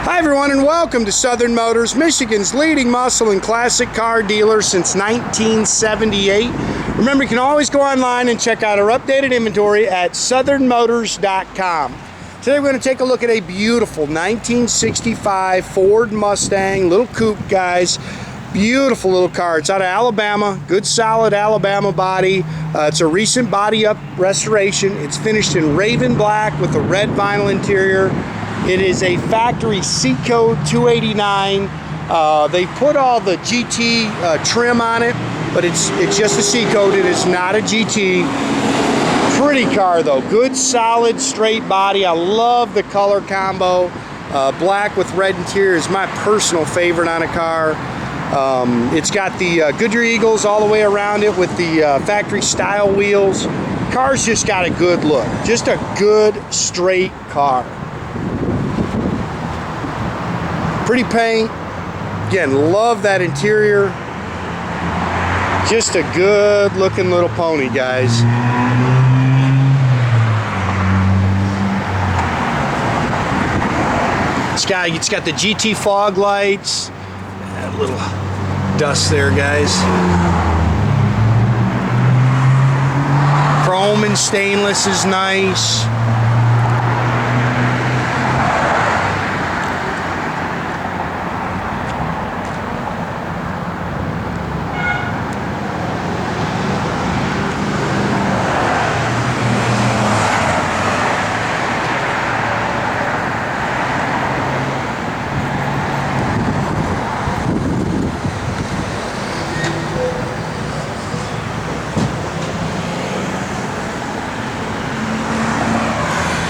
Hi everyone, and welcome to Southern Motors, Michigan's leading muscle and classic car dealer since 1978. Remember, you can always go online and check out our updated inventory at southernmotors.com. Today we're going to take a look at a beautiful 1965 Ford Mustang, little coupe, guys. Beautiful little car. It's out of Alabama, good solid Alabama body. It's a recent body up restoration. It's finished in raven black with a red vinyl interior. It is a factory C code 289. They put all the GT trim on it, but it's just a C code. It is not a GT. Pretty car though, good solid straight body. I love the color combo. Black with red interior is my personal favorite on a car. It's got the Goodyear Eagles all the way around it with the factory style wheels. Car's just got a good look, just a good straight car. Pretty paint. Again, love that interior. Just a good looking little pony, guys. It's got the GT fog lights. A little dust there, guys. Chrome and stainless is nice.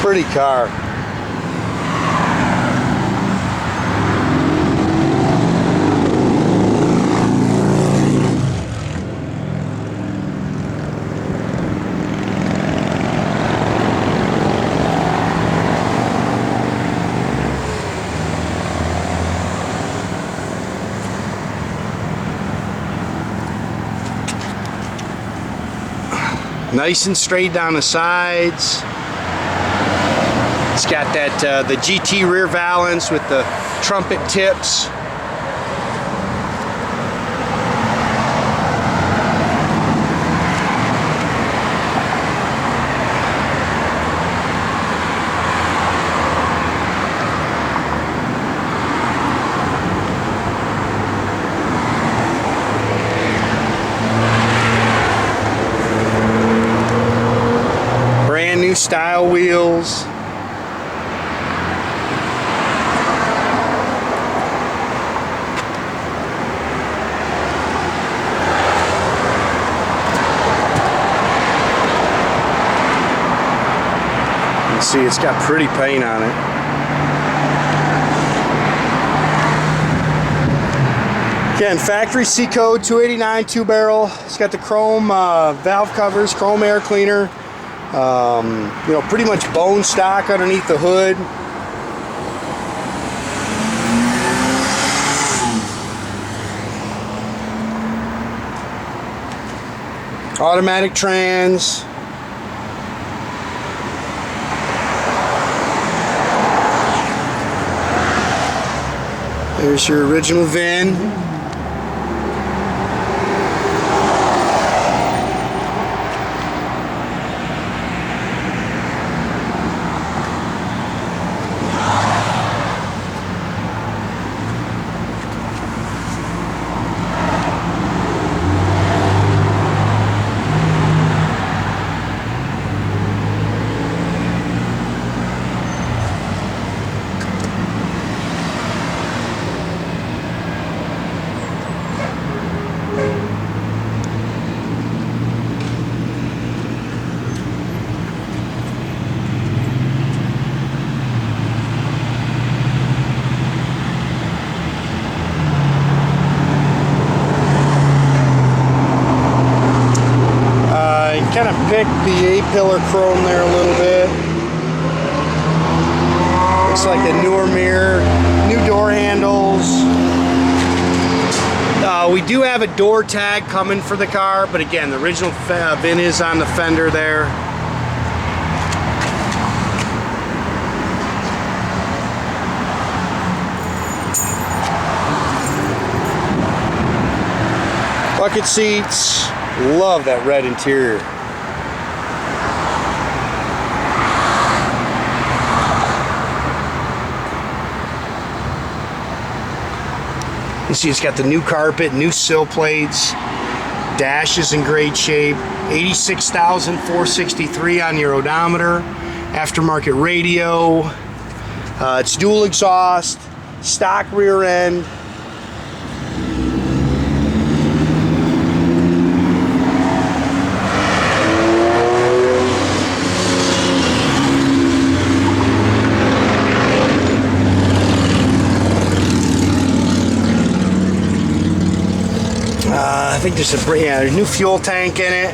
Pretty car. Nice and straight down the sides. It's got that the GT rear valance with the trumpet tips. Brand new style wheels. See, it's got pretty paint on it. Again, factory C code 289 2-barrel. It's got the chrome valve covers, chrome air cleaner. You know, pretty much bone stock underneath the hood. Automatic trans. There's your original VIN. Kind of picked the A-pillar chrome there a little bit. Looks like a newer mirror, new door handles. We do have a door tag coming for the car, but again, the original VIN is on the fender there. Bucket seats. Love that red interior. You see it's got the new carpet, new sill plates. Dash is in great shape. 86,463 on your odometer. Aftermarket radio. It's dual exhaust. Stock rear end. I think there's a new fuel tank in it.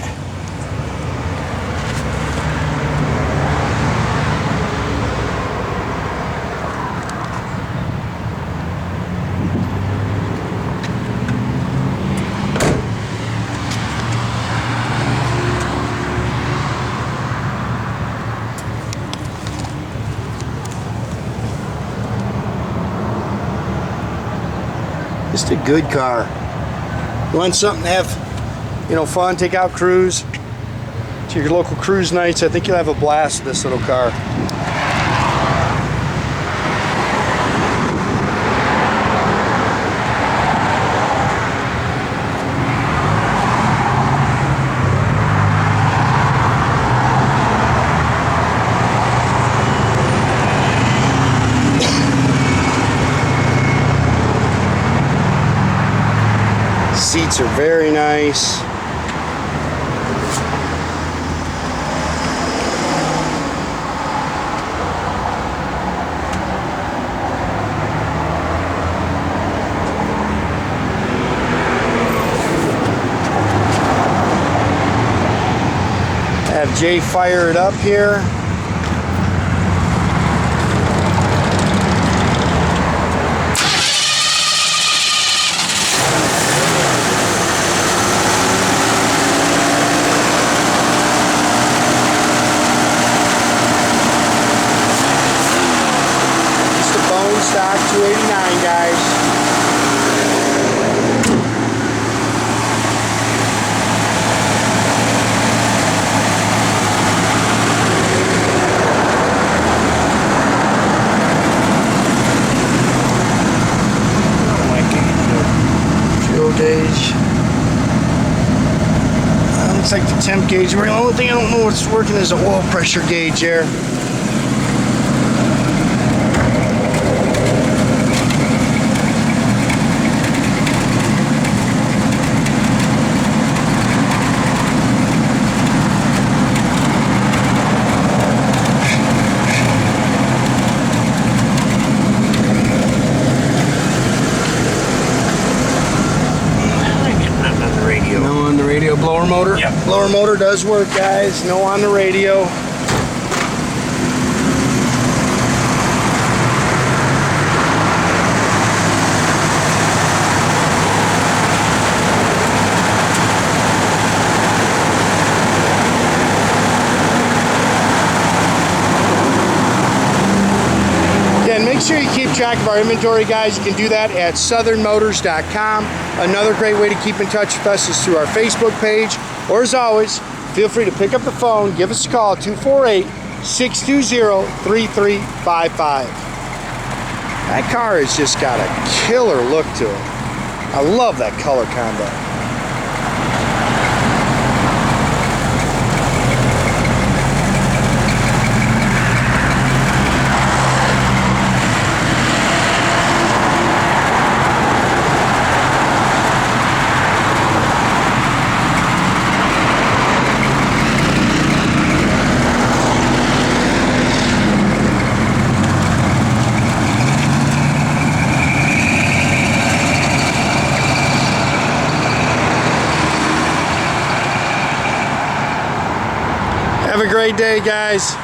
Just a good car. You want something to have, you know, fun, take out cruise to your local cruise nights. I think you'll have a blast with this little car. Seats are very nice. Have Jay fire it up here. Stock 289, guys. Fuel gauge. Looks like the temp gauge. The only thing I don't know what's working is the oil pressure gauge here. Blower motor? Yep. Blower motor does work, guys. No on the radio. Again, make sure you keep track of our inventory, guys. You can do that at southernmotors.com. Another great way to keep in touch with us is through our Facebook page. Or as always, feel free to pick up the phone, give us a call, 248-620-3355. That car has just got a killer look to it. I love that color combo. Have a great day, guys.